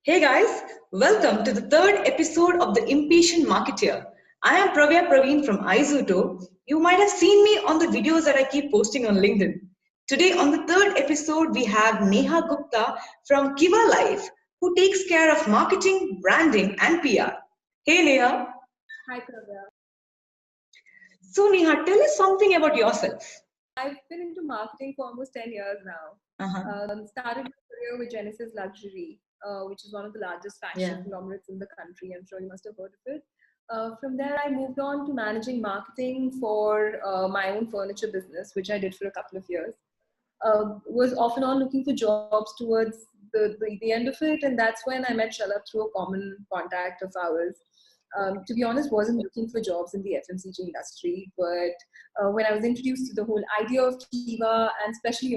Hey guys, welcome to the third episode of The Impatient Marketeer. I am Praveen from Izuto. You might have seen me on the videos that I keep posting on LinkedIn. Today on the third episode, we have Neha Gupta from AKIVA Life, who takes care of marketing, branding, and PR. Hey Neha. Hi, Pravya. So Neha, tell us something about yourself. I've been into marketing for almost 10 years now. Uh-huh. Started my career with Genesis Luxury, which is one of the largest fashion Yeah. conglomerates in the country. I'm sure you must have heard of it. From there, I moved on to managing marketing for my own furniture business, which I did for a couple of years. Was off and on looking for jobs towards the end of it, and that's when I met Shalabh through a common contact of ours. To be honest, wasn't looking for jobs in the FMCG industry, but when I was introduced to the whole idea of Kiva, and especially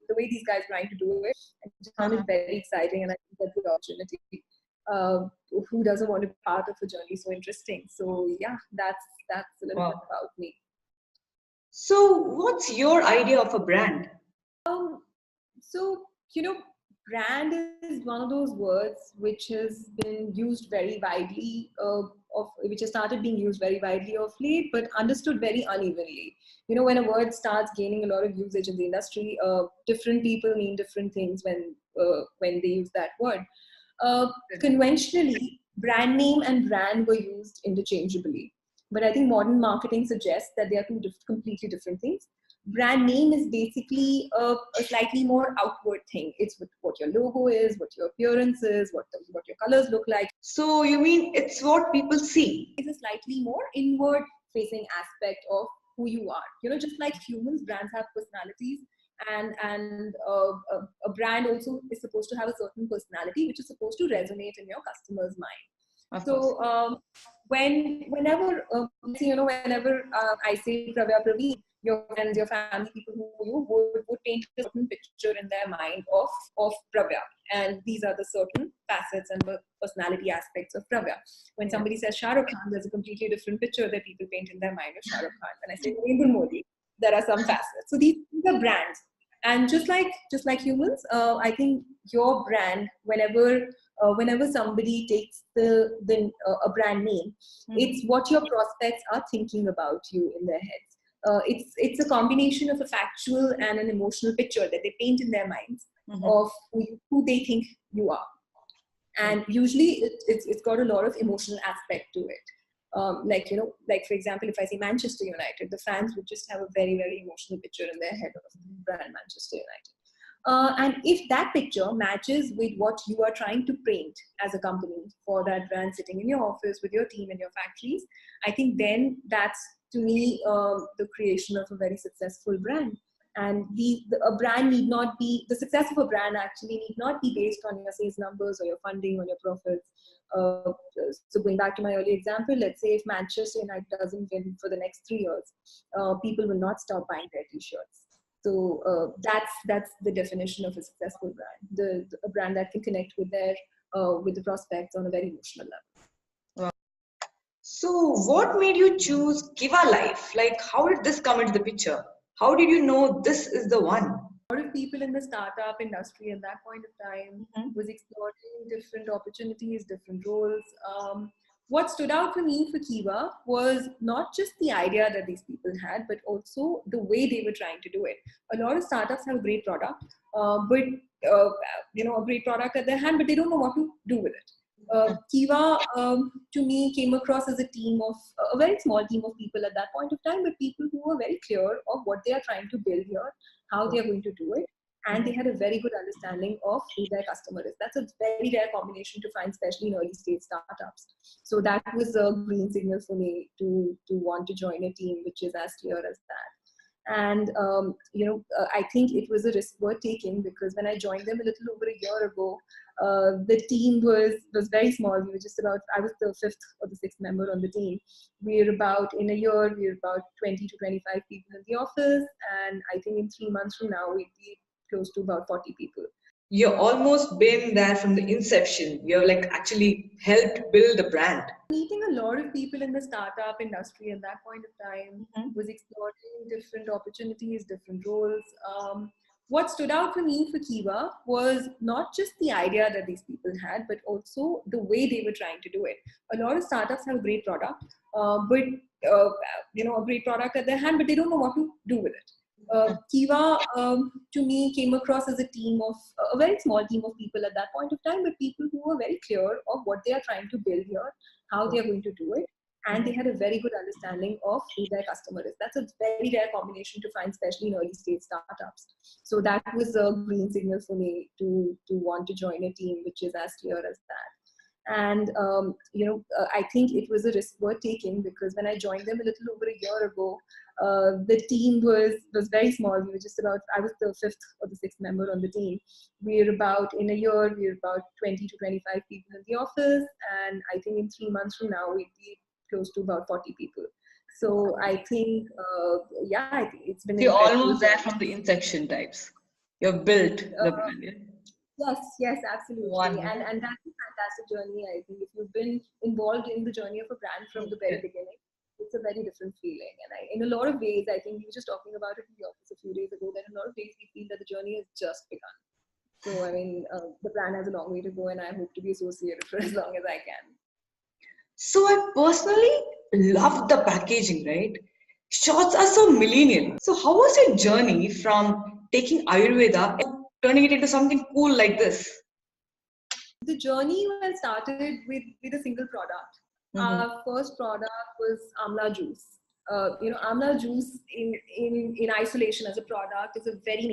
the way these guys trying to do it, I just found it very exciting, and I think that's the opportunity. Uh, who doesn't want to be part of a journey so interesting? So yeah, that's a little bit Wow. about me. So, what's your idea of a brand? So, brand is one of those words which has been used very widely, which has started being used very widely of late, but understood very unevenly. When a word starts gaining a lot of usage in the industry, different people mean different things when they use that word. Conventionally, brand name and brand were used interchangeably. But I think modern marketing suggests that they are completely different things. Brand name is basically a slightly more outward thing. It's what your logo is, what your appearance is, what your colors look like. So, you mean it's what people see? It's a slightly more inward facing aspect of who you are. Just like humans, brands have personalities, and a brand also is supposed to have a certain personality which is supposed to resonate in your customer's mind. Of course. So whenever I say Pravya Praveen, your friends, your family, people who you would paint a certain picture in their mind of Pravya, and these are the certain facets and the personality aspects of Pravya. When somebody says Shah Rukh Khan, there's a completely different picture that people paint in their mind of Shah Rukh Khan. When I say Narendra Modi, there are some facets. So these are brands, and just like humans, I think your brand, whenever somebody takes a brand name, it's what your prospects are thinking about you in their heads. It's a combination of a factual and an emotional picture that they paint in their minds of who they think you are, and usually it's got a lot of emotional aspect to it. Like for example, if I say Manchester United, the fans would just have a very, very emotional picture in their head of brand Manchester United. And if that picture matches with what you are trying to paint as a company for that brand sitting in your office with your team and your factories, I think then that's, to me, the creation of a very successful brand. And a brand need not be, the success of a brand actually need not be based on your sales numbers or your funding or your profits. Uh, so going back to my earlier example, let's say if Manchester United doesn't win for the next 3 years, people will not stop buying their t-shirts. So that's the definition of a successful brand, a brand that can connect with the prospects on a very emotional level. So, what made you choose Kiva Life? Like, how did this come into the picture? How did you know this is the one? A lot of people in the startup industry at that point of time was exploring different opportunities, different roles. What stood out for me for Kiva was not just the idea that these people had, but also the way they were trying to do it. A lot of startups have a great product, but a great product at their hand, but they don't know what to do with it. Kiva, to me, came across as a very small team of people at that point of time, but people who were very clear of what they are trying to build here, how they are going to do it, and they had a very good understanding of who their customer is. That's a very rare combination to find, especially in early stage startups. So that was a green signal for me to want to join a team which is as clear as that. And I think it was a risk worth taking, because when I joined them a little over a year ago, the team was very small. I was the fifth or the sixth member on the team. In a year, we're about 20 to 25 people in the office, and I think in 3 months from now, we'd be close to about 40 people. You've almost been there from the inception. You've like actually helped build the brand. Meeting a lot of people in the startup industry at that point of time was exploring different opportunities, different roles. what stood out for me for Kiva was not just the idea that these people had, but also the way they were trying to do it. A lot of startups have a great product, but a great product at their hand, but they don't know what to do with it. Kiva, to me, came across as a very small team of people at that point of time, but people who were very clear of what they are trying to build here, how they are going to do it, and they had a very good understanding of who their customer is. That's a very rare combination to find, especially in early stage startups. So that was a green signal for me to want to join a team which is as clear as that. And I think it was a risk worth taking, because when I joined them a little over a year ago, the team was very small. We were just I was the fifth or the sixth member on the team. In a year, we're about 20 to 25 people in the office. And I think in 3 months from now, we'd be close to about 40 people. So I think, I think it's been You're incredible. almost there from the inception types. You've built the brand. Yeah? Yes, absolutely. Wonderful. And that's a fantastic journey. I think if you've been involved in the journey of a brand from the very beginning, it's a very different feeling. And in a lot of ways, I think we were just talking about it in the office a few days ago, that in a lot of ways we feel that the journey has just begun. So, the brand has a long way to go, and I hope to be associated for as long as I can. So I personally love the packaging, right? Shots are so millennial. So how was your journey from taking Ayurveda and turning it into something cool like this? The journey started with a single product. Our first product was amla juice. Amla juice in isolation as a product is a very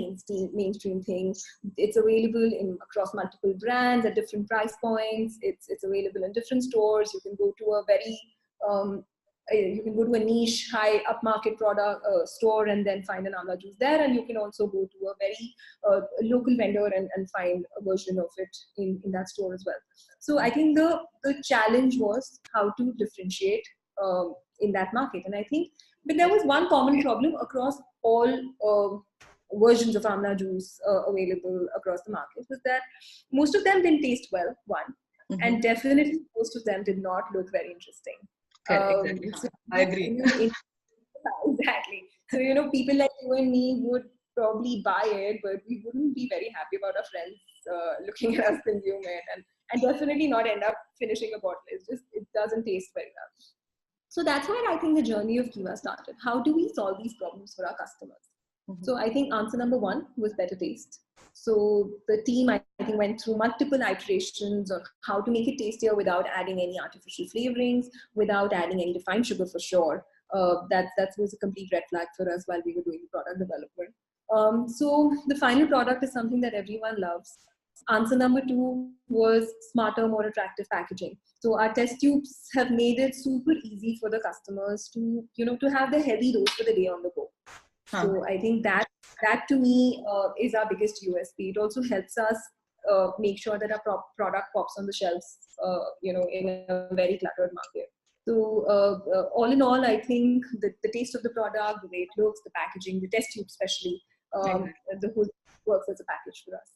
mainstream thing. It's available across multiple brands at different price points. It's available in different stores. You can go to a niche high upmarket product store and then find an amla juice there, and you can also go to a very local vendor and find a version of it in that store as well. So I think the challenge was how to differentiate in that market. And I think, but there was one common problem across all versions of amla juice available across the market, was that most of them didn't taste well, and definitely most of them did not look very interesting. Exactly. So, I agree. Exactly. So, people like you and me would probably buy it, but we wouldn't be very happy about our friends looking at us consume it, and definitely not end up finishing a bottle. It doesn't taste very well. So that's where I think the journey of Kiva started. How do we solve these problems for our customers? So I think answer number one was better taste. So the team, I think, went through multiple iterations on how to make it tastier without adding any artificial flavorings, without adding any refined sugar for sure. That was a complete red flag for us while we were doing the product development. So the final product is something that everyone loves. Answer number two was smarter, more attractive packaging. So our test tubes have made it super easy for the customers to have the healthy dose for the day on the go. So I think that to me is our biggest USP. It also helps us make sure that our product pops on the shelves, in a very cluttered market. So all in all, I think the taste of the product, the way it looks, the packaging, the test tube especially, the whole works as a package for us.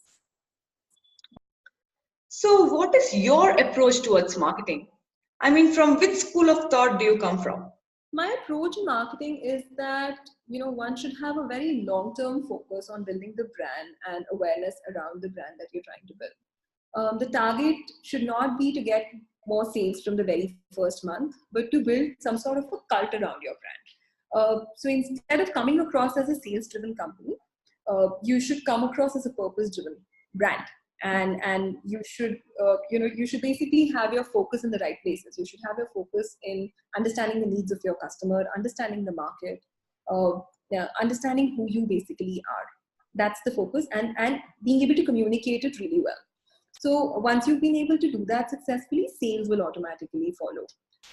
So what is your approach towards marketing? From which school of thought do you come from? My approach in marketing is that, one should have a very long-term focus on building the brand and awareness around the brand that you're trying to build. The target should not be to get more sales from the very first month, but to build some sort of a cult around your brand. So instead of coming across as a sales-driven company, you should come across as a purpose-driven brand. And you should basically have your focus in the right places. You should have your focus in understanding the needs of your customer, understanding the market, understanding who you basically are. That's the focus, and being able to communicate it really well. So once you've been able to do that successfully, sales will automatically follow.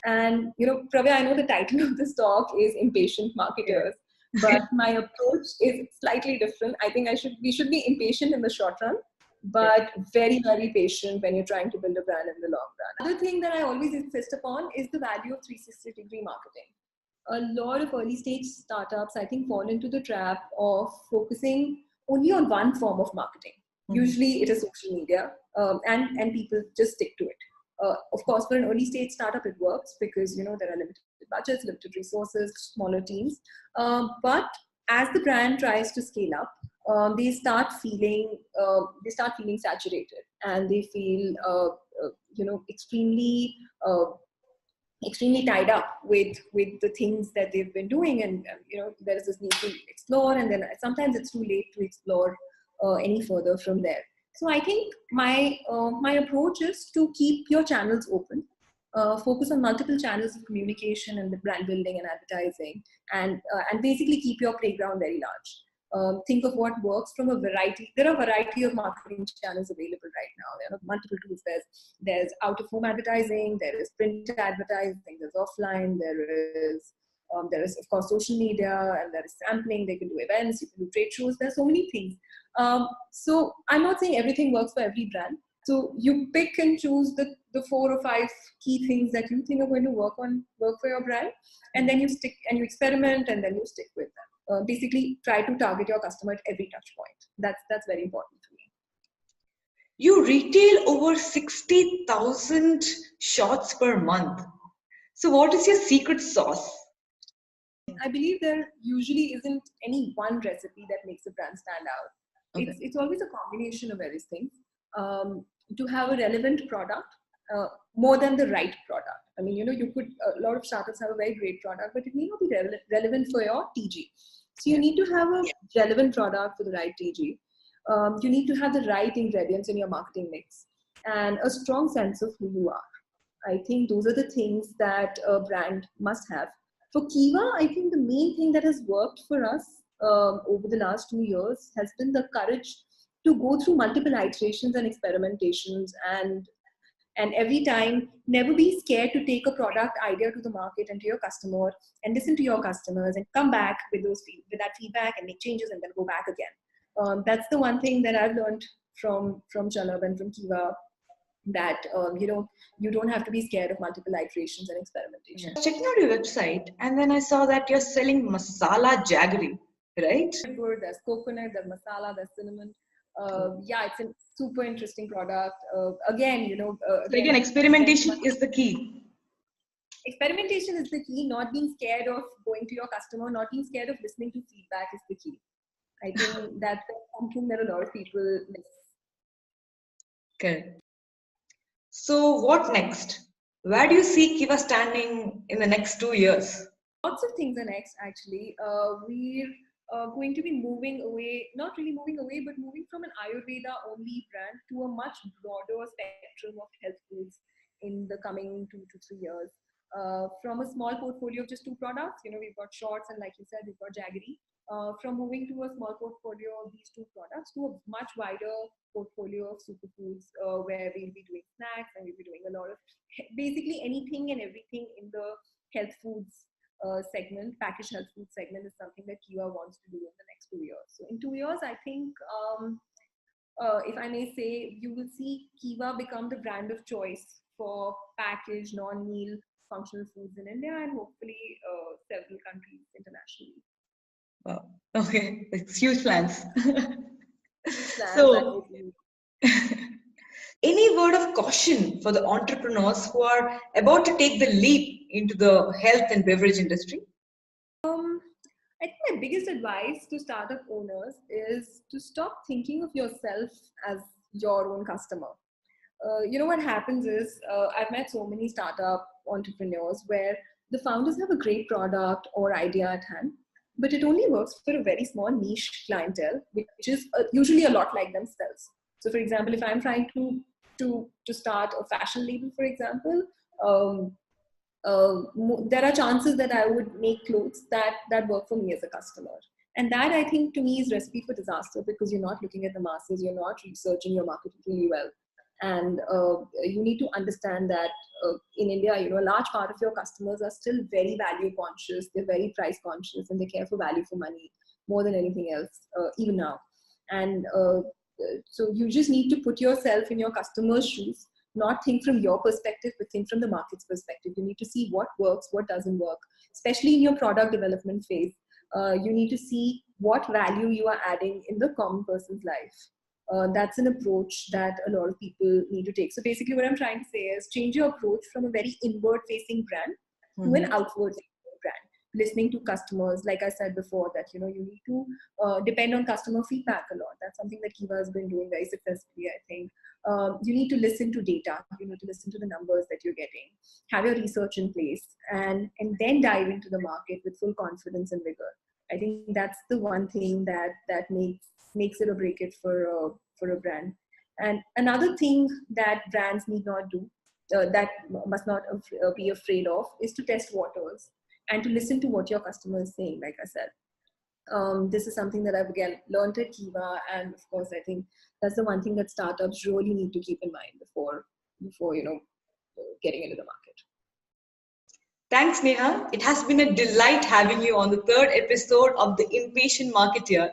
And Pravya, I know the title of this talk is Impatient Marketers, but my approach is slightly different. I think we should be impatient in the short run, but very, very patient when you're trying to build a brand in the long run. Another thing that I always insist upon is the value of 360-degree marketing. A lot of early stage startups, I think, fall into the trap of focusing only on one form of marketing. Usually it is social media, and people just stick to it. Of course, for an early stage startup, it works because, there are limited budgets, limited resources, smaller teams. But as the brand tries to scale up, they start feeling saturated, and they feel extremely extremely tied up with the things that they've been doing, and there is this need to explore, and then sometimes it's too late to explore any further from there. So I think my approach is to keep your channels open, focus on multiple channels of communication and the brand building and advertising, and basically keep your playground very large. Think of what works from a variety. There are a variety of marketing channels available right now. There are multiple tools. There's out of home advertising, there is print advertising, there's offline, there is of course social media, and there is sampling. They can do events, you can do trade shows. There's so many things. So I'm not saying everything works for every brand. So you pick and choose the 4 or 5 key things that you think are going to work for your brand, and then you stick and you experiment, and then you stick with them. Basically, try to target your customer at every touch point. That's very important to me. You retail over 60,000 shots per month. So what is your secret sauce? I believe there usually isn't any one recipe that makes a brand stand out. Okay. It's always a combination of various things. To have a relevant product, more than the right product. I mean, you could, a lot of startups have a very great product, but it may not be relevant for your TG. So you need to have a relevant product for the right TG. You need to have the right ingredients in your marketing mix, and a strong sense of who you are. I think those are the things that a brand must have. For Kiva, I think the main thing that has worked for us over the last 2 years has been the courage to go through multiple iterations and experimentations, and every time never be scared to take a product idea to the market and to your customer, and listen to your customers and come back with that feedback and make changes and then go back again. That's the one thing that I've learned from Chanab and from Kiva, that you don't have to be scared of multiple iterations and experimentation. I was checking out your website, and then I saw that you're selling masala jaggery, right? There's coconut, there's masala, there's cinnamon. It's a super interesting product. Again, experimentation is the key. Experimentation is the key. Not being scared of going to your customer, not being scared of listening to feedback is the key. I think that's something that a lot of people miss. Okay. So what next? Where do you see Kiva standing in the next 2 years? Lots of things are next, actually. We're going to be moving away, not really moving away, but moving from an Ayurveda only brand to a much broader spectrum of health foods in the coming 2 to 3 years. From a small portfolio of just 2 products, we've got shorts, and like you said, we've got jaggery. From moving to a small portfolio of these 2 products to a much wider portfolio of superfoods, where we'll be doing snacks, and we'll be doing a lot of basically anything and everything in the health foods segment. Packaged health food segment is something that Kiva wants to do in the next 2 years. So in 2 years, I think, if I may say, you will see Kiva become the brand of choice for packaged, non-meal functional foods in India, and hopefully several countries internationally. Wow. Okay, it's huge plans. So, any word of caution for the entrepreneurs who are about to take the leap into the health and beverage industry? I think my biggest advice to startup owners is to stop thinking of yourself as your own customer. What happens is, I've met so many startup entrepreneurs where the founders have a great product or idea at hand, but it only works for a very small niche clientele, which is usually a lot like themselves. So, for example, if I'm trying to start a fashion label, for example, there are chances that I would make clothes that work for me as a customer. And that, I think, to me is recipe for disaster, because you're not looking at the masses, you're not researching your market really well. And you need to understand that in India, a large part of your customers are still very value conscious, they're very price conscious, and they care for value for money more than anything else, even now. And so you just need to put yourself in your customer's shoes, not think from your perspective, but think from the market's perspective. You need to see what works, what doesn't work, especially in your product development phase. You need to see what value you are adding in the common person's life. That's an approach that a lot of people need to take. So basically what I'm trying to say is change your approach from a very inward facing brand to an outward facing brand. listening to customers. Like I said before, that you need to depend on customer feedback a lot. That's something that Kiva has been doing very successfully, I think. You need to listen to data. You need to listen to the numbers that you're getting. Have your research in place, and then dive into the market with full confidence and vigor. I think that's the one thing that makes it or break it for a brand. And another thing that brands need not do, that must not be afraid of, is to test waters and to listen to what your customer is saying. Like I said, this is something that I've again learned at Kiva, and of course, I think that's the one thing that startups really need to keep in mind before getting into the market. Thanks, Neha. It has been a delight having you on the third episode of The Impatient Marketeer.